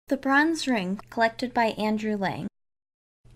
The Bronze Ring, collected by Andrew Lang.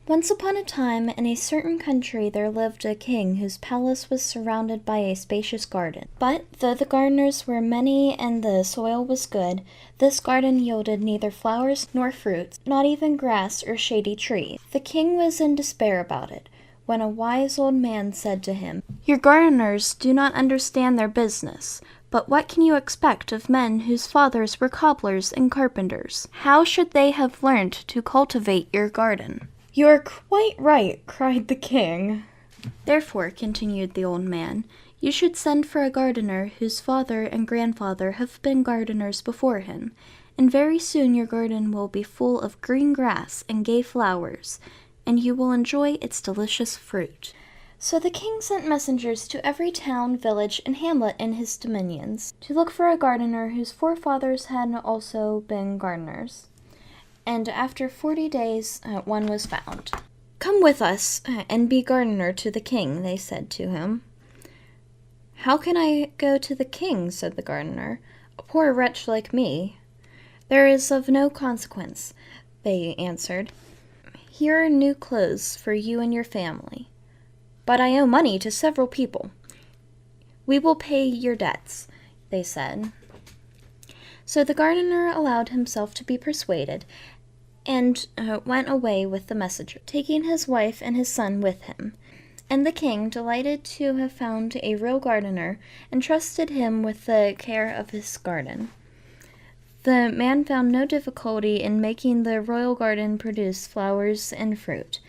Once upon a time, in a certain country, there lived a king whose palace was surrounded by a spacious garden. But though the gardeners were many and the soil was good, this garden yielded neither flowers nor fruits, not even grass or shady trees. The king was in despair about it, when a wise old man said to him, "Your gardeners do not understand their business. But what can you expect of men whose fathers were cobblers and carpenters? How should they have learned to cultivate your garden?" "You are quite right," cried the king. "Therefore," continued the old man, "you should send for a gardener whose father and grandfather have been gardeners before him, and very soon your garden will be full of green grass and gay flowers, and you will enjoy its delicious fruit." So the king sent messengers to every town, village, and hamlet in his dominions, to look for a gardener whose forefathers had also been gardeners. And after 40 days, one was found. "Come with us, and be gardener to the king," they said to him. "How can I go to the king?" said the gardener, "a poor wretch like me." "There is of no consequence," they answered. "Here are new clothes for you and your family." "But I owe money to several people." "We will pay your debts," they said. So the gardener allowed himself to be persuaded, and went away with the messenger, taking his wife and his son with him. And the king, delighted to have found a real gardener, entrusted him with the care of his garden. The man found no difficulty in making the royal garden produce flowers and fruit.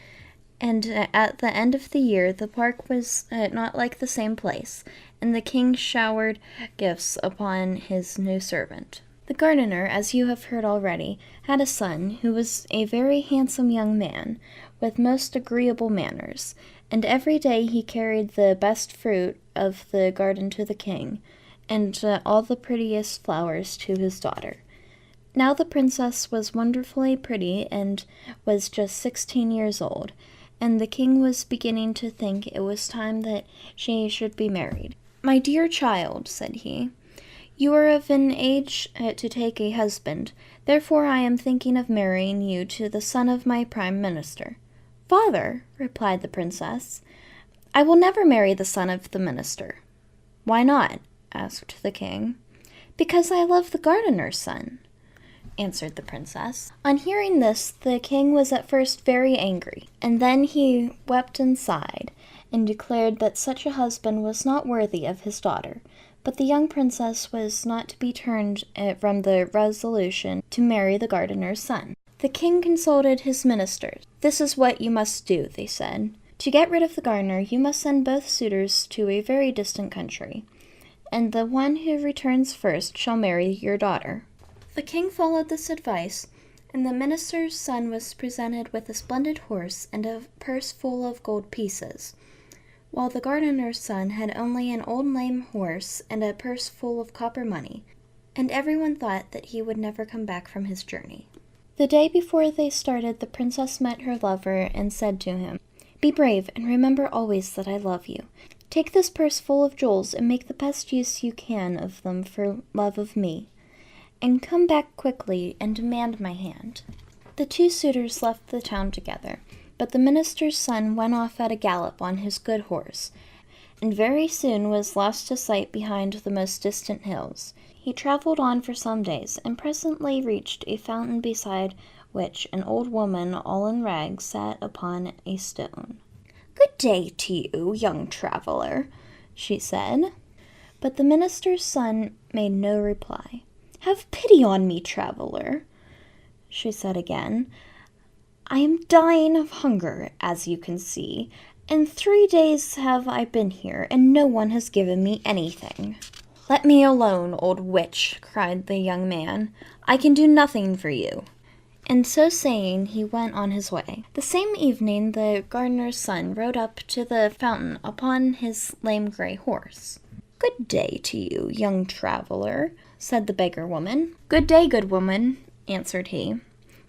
And at the end of the year, the park was not like the same place, and the king showered gifts upon his new servant. The gardener, as you have heard already, had a son who was a very handsome young man, with most agreeable manners, and every day he carried the best fruit of the garden to the king, and all the prettiest flowers to his daughter. Now the princess was wonderfully pretty and was just 16 years old, and the king was beginning to think it was time that she should be married. "My dear child," said he, "you are of an age to take a husband. Therefore I am thinking of marrying you to the son of my prime minister." "Father," replied the princess, "I will never marry the son of the minister." "Why not?" asked the king. "Because I love the gardener's son," answered the princess. On hearing this, the king was at first very angry, and then he wept and sighed, and declared that such a husband was not worthy of his daughter. But the young princess was not to be turned from the resolution to marry the gardener's son. The king consulted his ministers. "This is what you must do," they said. "To get rid of the gardener, you must send both suitors to a very distant country, and the one who returns first shall marry your daughter." The king followed this advice, and the minister's son was presented with a splendid horse and a purse full of gold pieces, while the gardener's son had only an old lame horse and a purse full of copper money, and everyone thought that he would never come back from his journey. The day before they started, the princess met her lover and said to him, "Be brave, and remember always that I love you. Take this purse full of jewels and make the best use you can of them for love of me. And come back quickly and demand my hand." The two suitors left the town together, but the minister's son went off at a gallop on his good horse, and very soon was lost to sight behind the most distant hills. He traveled on for some days, and presently reached a fountain beside which an old woman all in rags sat upon a stone. "Good day to you, young traveler," she said. But the minister's son made no reply. "Have pity on me, traveler," she said again. "I am dying of hunger, as you can see, and 3 days have I been here, and no one has given me anything." "Let me alone, old witch," cried the young man. "I can do nothing for you." And so saying, he went on his way. The same evening, the gardener's son rode up to the fountain upon his lame gray horse. "Good day to you, young traveler," said the beggar woman. "Good day, good woman," answered he.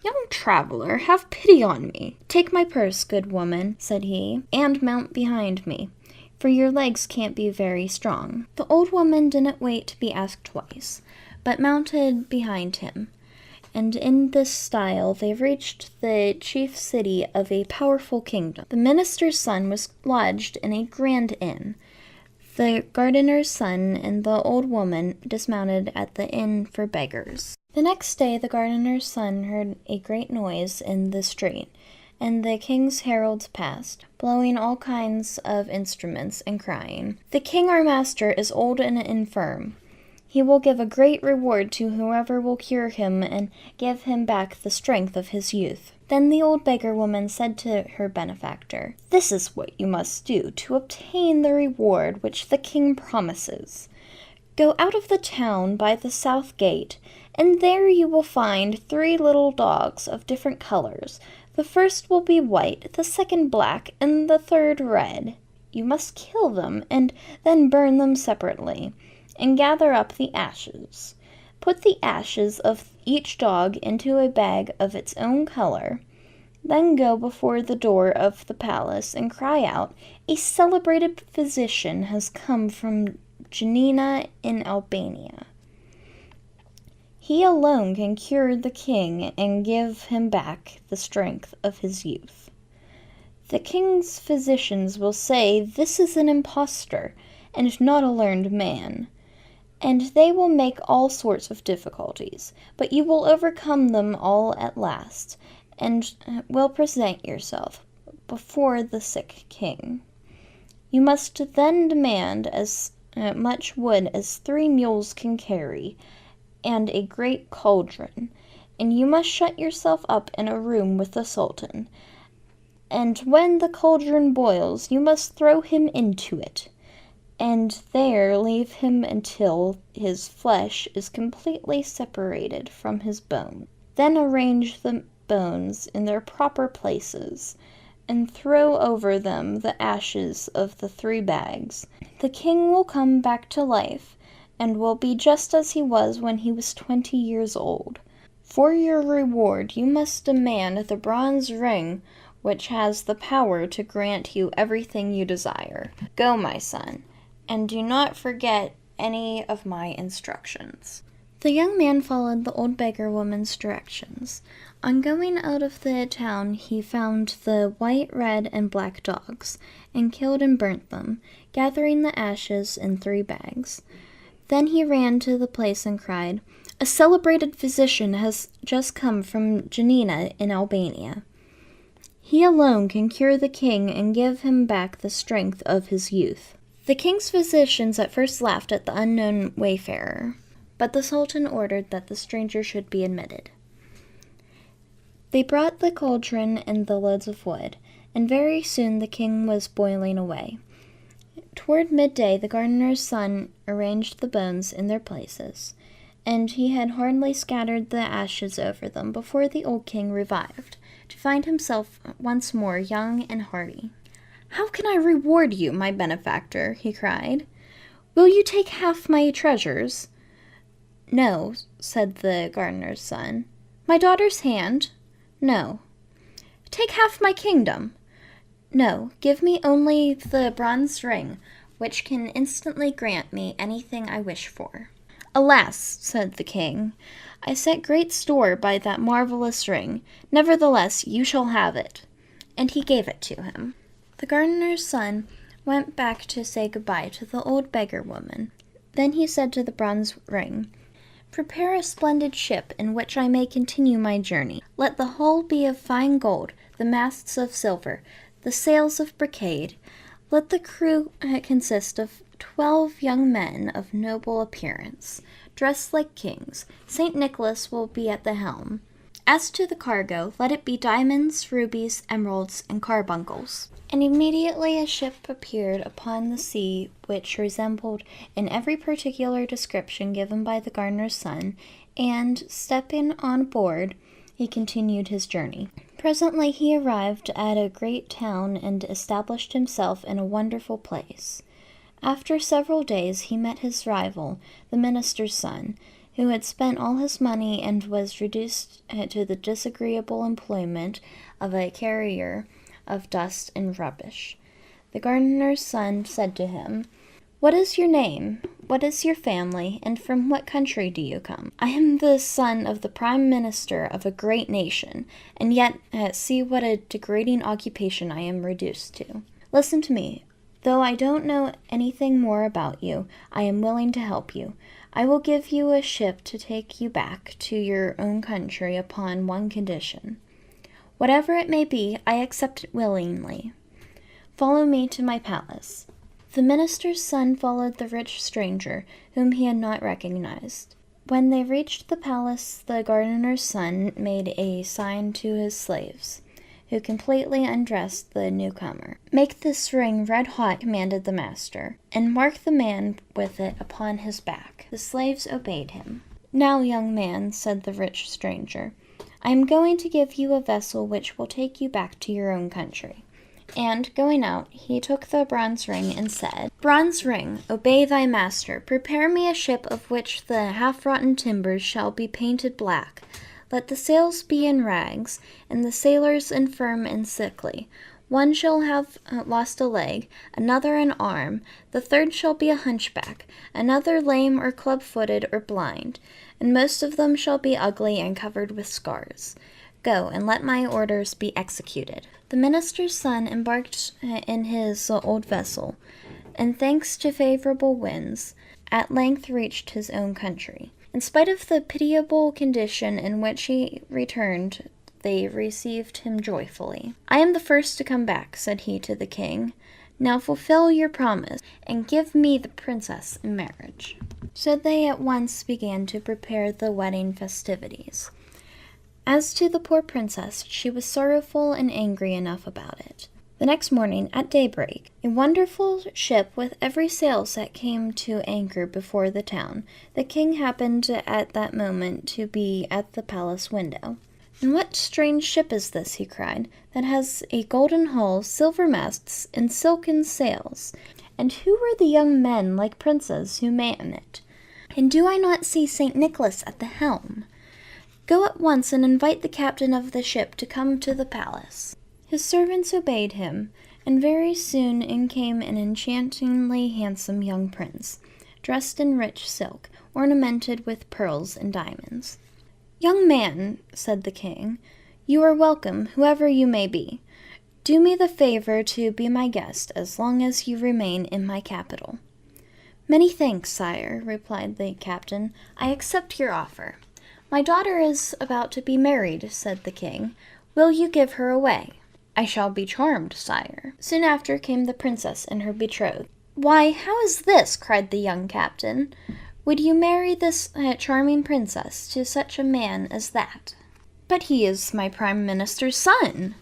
"Young traveler, have pity on me." "Take my purse, good woman," said he, "and mount behind me, for your legs can't be very strong." The old woman didn't wait to be asked twice, but mounted behind him. and in this style they reached the chief city of a powerful kingdom. The minister's son was lodged in a grand inn. The gardener's son and the old woman dismounted at the inn for beggars. The next day the gardener's son heard a great noise in the street, and the king's heralds passed, blowing all kinds of instruments and crying, "The king our master is old and infirm. He will give a great reward to whoever will cure him and give him back the strength of his youth." Then the old beggar woman said to her benefactor, "This is what you must do to obtain the reward which the king promises. Go out of the town by the south gate, and there you will find 3 little dogs of different colors. The first will be white, the second black, and the third red. You must kill them and then burn them separately, and gather up the ashes. Put the ashes of each dog into a bag of its own color. Then go before the door of the palace and cry out, 'A celebrated physician has come from Janina in Albania. He alone can cure the king and give him back the strength of his youth.' The king's physicians will say this is an impostor and not a learned man, and they will make all sorts of difficulties, but you will overcome them all at last, and will present yourself before the sick king. You must then demand as much wood as 3 mules can carry, and a great cauldron, and you must shut yourself up in a room with the sultan, and when the cauldron boils you must throw him into it, and there leave him until his flesh is completely separated from his bone. Then arrange the bones in their proper places, and throw over them the ashes of the 3 bags. The king will come back to life, and will be just as he was when he was 20 years old. For your reward you must demand the bronze ring which has the power to grant you everything you desire. Go, my son, and do not forget any of my instructions." The young man followed the old beggar woman's directions. On going out of the town he found the white, red, and black dogs, and killed and burnt them, gathering the ashes in 3 bags. Then he ran to the place and cried, "A celebrated physician has just come from Janina in Albania. He alone can cure the king and give him back the strength of his youth." The king's physicians at first laughed at the unknown wayfarer, but the sultan ordered that the stranger should be admitted. They brought the cauldron and the loads of wood, and very soon the king was boiling away. Toward midday the gardener's son arranged the bones in their places, and he had hardly scattered the ashes over them before the old king revived, to find himself once more young and hearty. "How can I reward you, my benefactor?" he cried. "Will you take half my treasures?" "No," said the gardener's son. "My daughter's hand?" "No." "Take half my kingdom?" "No, give me only the bronze ring, which can instantly grant me anything I wish for." "Alas," said the king, "I set great store by that marvelous ring. Nevertheless, you shall have it." And he gave it to him. The gardener's son went back to say goodbye to the old beggar woman. Then he said to the bronze ring, "Prepare a splendid ship in which I may continue my journey. Let the hull be of fine gold, the masts of silver, the sails of brocade. Let the crew consist of 12 young men of noble appearance, dressed like kings. St. Nicholas will be at the helm. As to the cargo, let it be diamonds, rubies, emeralds, and carbuncles." And immediately a ship appeared upon the sea which resembled in every particular description given by the gardener's son, and, stepping on board, he continued his journey. Presently he arrived at a great town and established himself in a wonderful place. After several days he met his rival, the minister's son, who had spent all his money and was reduced to the disagreeable employment of a carrier of dust and rubbish. The gardener's son said to him, What is your name? What is your family, and from what country do you come? I am the son of the Prime Minister of a great nation, and yet see what a degrading occupation I am reduced to. Listen to me. Though I don't know anything more about you, I am willing to help you. I will give you a ship to take you back to your own country upon one condition. Whatever it may be, I accept it willingly. Follow me to my palace." The minister's son followed the rich stranger, whom he had not recognized. When they reached the palace, the gardener's son made a sign to his slaves, who completely undressed the newcomer. "Make this ring red hot," commanded the master, "and mark the man with it upon his back." The slaves obeyed him. "Now, young man," said the rich stranger, "I am going to give you a vessel which will take you back to your own country." And, going out, he took the bronze ring and said, "Bronze ring, obey thy master. Prepare me a ship of which the half-rotten timbers shall be painted black. Let the sails be in rags, and the sailors infirm and sickly. One shall have lost a leg, another an arm, the third shall be a hunchback, another lame or club-footed or blind, and most of them shall be ugly and covered with scars. Go, and let my orders be executed." The minister's son embarked in his old vessel, and thanks to favorable winds, at length reached his own country. In spite of the pitiable condition in which he returned, they received him joyfully. "I am the first to come back," said he to the king. "Now fulfill your promise, and give me the princess in marriage." So they at once began to prepare the wedding festivities. As to the poor princess, she was sorrowful and angry enough about it. The next morning, at daybreak, a wonderful ship with every sail set came to anchor before the town. The king happened at that moment to be at the palace window. "And what strange ship is this," he cried, "that has a golden hull, silver masts, and silken sails? And who are the young men like princes who man it? And do I not see St. Nicholas at the helm? Go at once and invite the captain of the ship to come to the palace." His servants obeyed him, and very soon in came an enchantingly handsome young prince, dressed in rich silk, ornamented with pearls and diamonds. "Young man," said the king, "you are welcome, whoever you may be. Do me the favor to be my guest as long as you remain in my capital." "Many thanks, sire," replied the captain. "I accept your offer." "My daughter is about to be married," said the king. "Will you give her away?" "I shall be charmed, sire." Soon after came the princess and her betrothed. "Why, how is this?" cried the young captain. "Would you marry this charming princess to such a man as that?" "But he is my prime minister's son."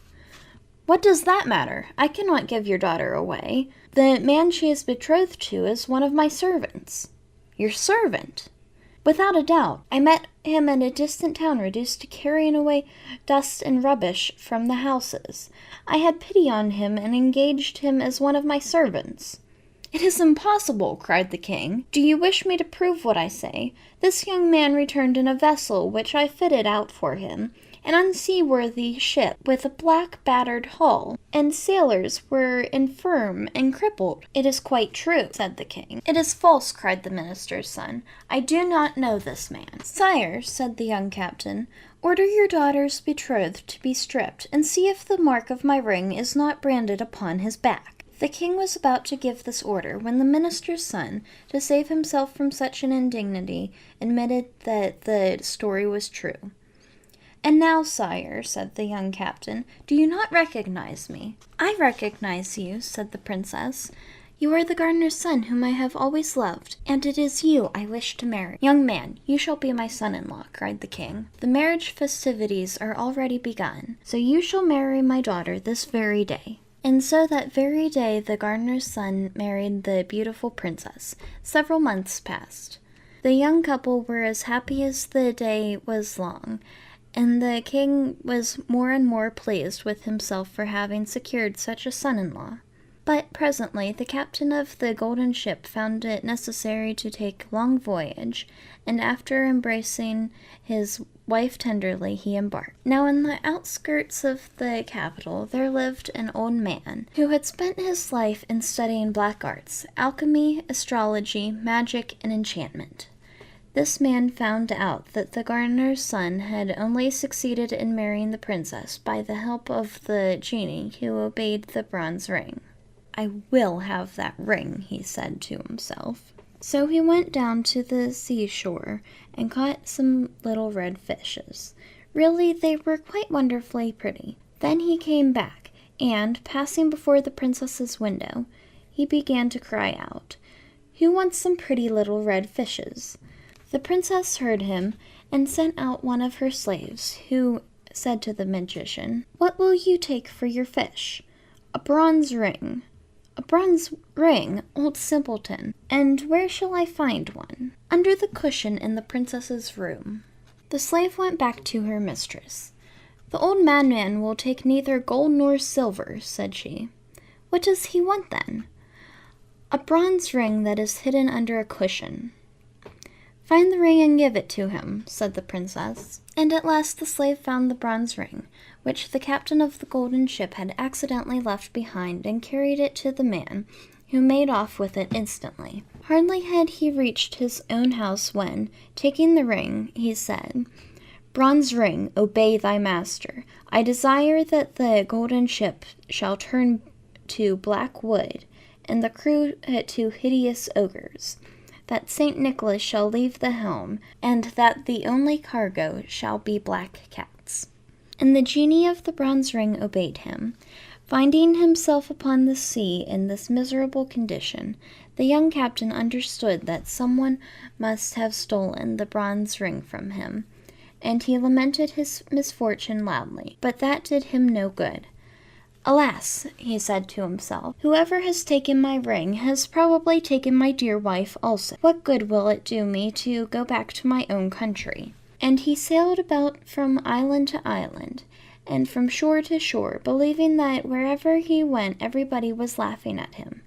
"What does that matter? I cannot give your daughter away. The man she is betrothed to is one of my servants." "Your servant?" "Without a doubt. I met him in a distant town reduced to carrying away dust and rubbish from the houses. I had pity on him and engaged him as one of my servants." "It is impossible," cried the king. "Do you wish me to prove what I say? This young man returned in a vessel which I fitted out for him, an unseaworthy ship with a black battered hull, and sailors were infirm and crippled." "It is quite true," said the king. "It is false," cried the minister's son. "I do not know this man." "Sire," said the young captain, "order your daughter's betrothed to be stripped, and see if the mark of my ring is not branded upon his back." The king was about to give this order when the minister's son, to save himself from such an indignity, admitted that the story was true. "And now, sire," said the young captain, "do you not recognize me?" "I recognize you," said the princess. "You are the gardener's son whom I have always loved, and it is you I wish to marry." "Young man, you shall be my son-in-law," cried the king. "The marriage festivities are already begun, so you shall marry my daughter this very day." And so that very day the gardener's son married the beautiful princess. Several months passed. The young couple were as happy as the day was long, and the king was more and more pleased with himself for having secured such a son-in-law. But presently the captain of the golden ship found it necessary to take a long voyage, and after embracing his wife tenderly, he embarked. Now in the outskirts of the capital there lived an old man who had spent his life in studying black arts, alchemy, astrology, magic, and enchantment. This man found out that the gardener's son had only succeeded in marrying the princess by the help of the genie who obeyed the bronze ring. "I will have that ring," he said to himself. So he went down to the seashore and caught some little red fishes. Really, they were quite wonderfully pretty. Then he came back, and, passing before the princess's window, he began to cry out, "Who wants some pretty little red fishes?" The princess heard him and sent out one of her slaves, who said to the magician, "What will you take for your fish?" "A bronze ring." "A bronze ring, old simpleton, and where shall I find one?" "Under the cushion in the princess's room." The slave went back to her mistress. "The old madman will take neither gold nor silver," said she. "What does he want then?" "A bronze ring that is hidden under a cushion." "Find the ring and give it to him," said the princess. And at last the slave found the bronze ring, which the captain of the golden ship had accidentally left behind, and carried it to the man, who made off with it instantly. Hardly had he reached his own house when, taking the ring, he said, "Bronze ring, obey thy master. I desire that the golden ship shall turn to black wood, and the crew to hideous ogres, that St. Nicholas shall leave the helm, and that the only cargo shall be black cats." And the genie of the bronze ring obeyed him. Finding himself upon the sea in this miserable condition, the young captain understood that someone must have stolen the bronze ring from him, and he lamented his misfortune loudly, but that did him no good. "Alas," he said to himself, "whoever has taken my ring has probably taken my dear wife also. What good will it do me to go back to my own country?" And he sailed about from island to island, and from shore to shore, believing that wherever he went everybody was laughing at him.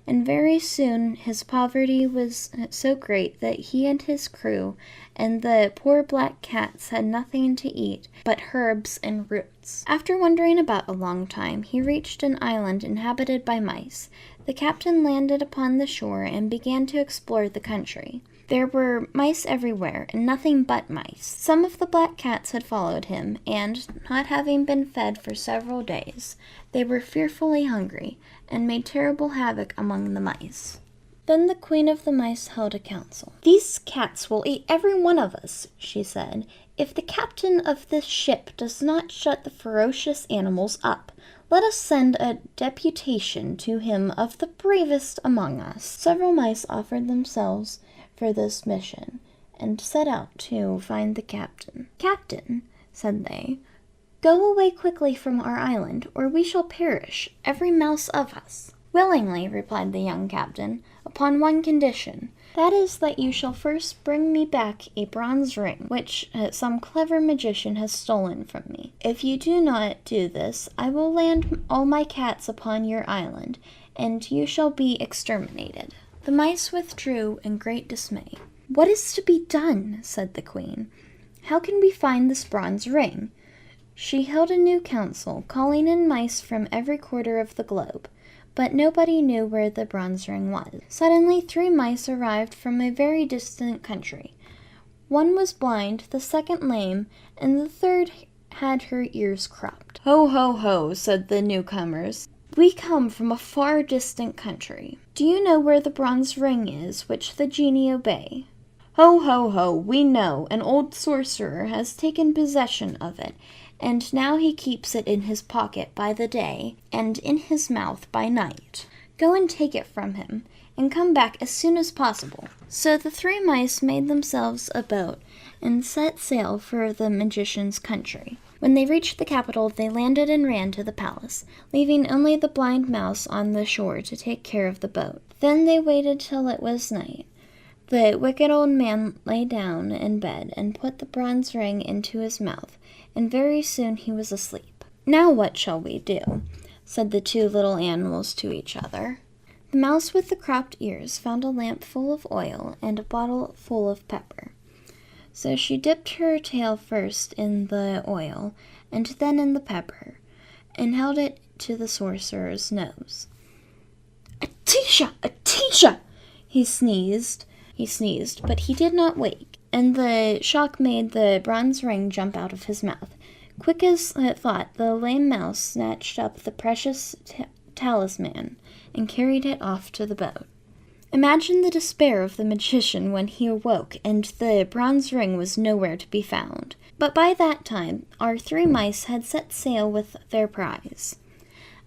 And very soon his poverty was so great that he and his crew and the poor black cats had nothing to eat but herbs and roots. After wandering about a long time, he reached an island inhabited by mice. The captain landed upon the shore and began to explore the country. There were mice everywhere, and nothing but mice. Some of the black cats had followed him, and, not having been fed for several days, they were fearfully hungry, and made terrible havoc among the mice. Then the queen of the mice held a council. "These cats will eat every one of us," she said, "if the captain of this ship does not shut the ferocious animals up. Let us send a deputation to him of the bravest among us." Several mice offered themselves for this mission, and set out to find the captain. "Captain," said they, "go away quickly from our island, or we shall perish, every mouse of us." "Willingly," replied the young captain, "upon one condition. That is that you shall first bring me back a bronze ring, which some clever magician has stolen from me. If you do not do this, I will land all my cats upon your island, and you shall be exterminated." The mice withdrew in great dismay. "What is to be done?" said the queen. "How can we find this bronze ring?" She held a new council, calling in mice from every quarter of the globe, but nobody knew where the bronze ring was. Suddenly 3 mice arrived from a very distant country. One was blind, the second lame, and the third had her ears cropped. "Ho, ho, ho," said the newcomers. "We come from a far distant country. Do you know where the bronze ring is which the genii obey?" "Ho, ho, ho, we know. An old sorcerer has taken possession of it, and now he keeps it in his pocket by the day, and in his mouth by night. Go and take it from him, and come back as soon as possible." So the 3 mice made themselves a boat, and set sail for the magician's country. When they reached the capital, they landed and ran to the palace, leaving only the blind mouse on the shore to take care of the boat. Then they waited till it was night. The wicked old man lay down in bed and put the bronze ring into his mouth, and very soon he was asleep. "Now what shall we do?" said the two little animals to each other. The mouse with the cropped ears found a lamp full of oil and a bottle full of pepper. So she dipped her tail first in the oil and then in the pepper, and held it to the sorcerer's nose. "Atisha! Atisha!" He sneezed, but he did not wake, and the shock made the bronze ring jump out of his mouth. Quick as thought, the lame mouse snatched up the precious talisman and carried it off to the boat. Imagine the despair of the magician when he awoke and the bronze ring was nowhere to be found. But by that time, our three mice had set sail with their prize.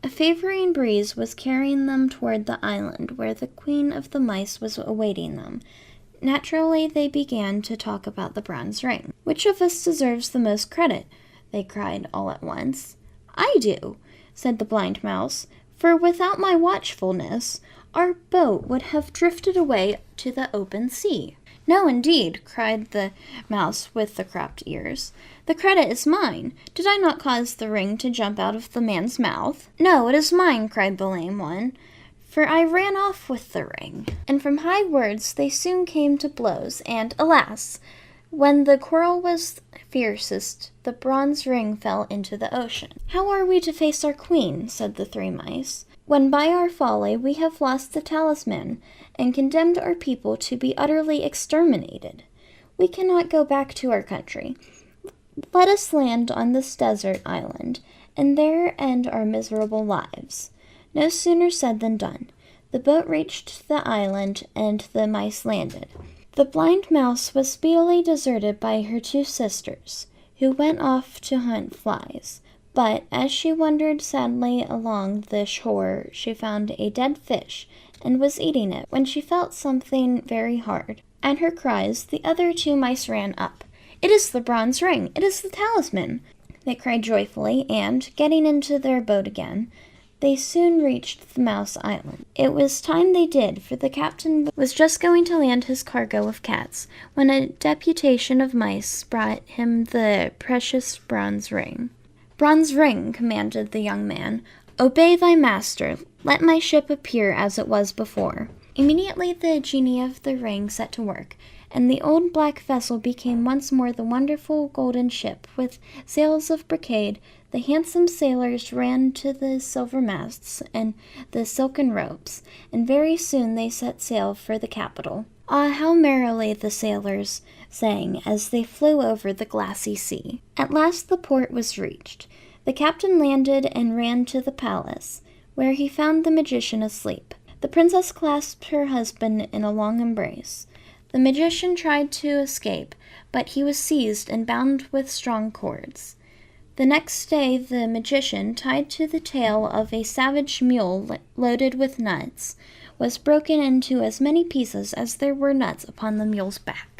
A favoring breeze was carrying them toward the island where the queen of the mice was awaiting them. Naturally, they began to talk about the bronze ring. "Which of us deserves the most credit?" they cried all at once. "I do," said the blind mouse, "for without my watchfulness, our boat would have drifted away to the open sea." "No, indeed," cried the mouse with the cropped ears. "The credit is mine. Did I not cause the ring to jump out of the man's mouth?" "No, it is mine," cried the lame one, "for I ran off with the ring." And from high words they soon came to blows, and, alas! when the quarrel was fiercest, the bronze ring fell into the ocean. "How are we to face our queen," said the three mice, "when by our folly we have lost the talisman and condemned our people to be utterly exterminated? We cannot go back to our country. Let us land on this desert island, and there end our miserable lives." No sooner said than done. The boat reached the island, and the mice landed. The blind mouse was speedily deserted by her two sisters, who went off to hunt flies. But as she wandered sadly along the shore, she found a dead fish and was eating it when she felt something very hard. At her cries, the other two mice ran up. "It is the bronze ring! It is the talisman!" they cried joyfully, and, getting into their boat again, they soon reached the Mouse Island. It was time they did, for the captain was just going to land his cargo of cats, when a deputation of mice brought him the precious bronze ring. "Bronze ring," commanded the young man, "obey thy master. Let my ship appear as it was before." Immediately the genie of the ring set to work, and the old black vessel became once more the wonderful golden ship with sails of brocade. The handsome sailors ran to the silver masts and the silken ropes, and very soon they set sail for the capital. Ah, how merrily the sailors sang as they flew over the glassy sea. At last the port was reached. The captain landed and ran to the palace, where he found the magician asleep. The princess clasped her husband in a long embrace. The magician tried to escape, but he was seized and bound with strong cords. The next day the magician, tied to the tail of a savage mule loaded with nuts, was broken into as many pieces as there were nuts upon the mule's back.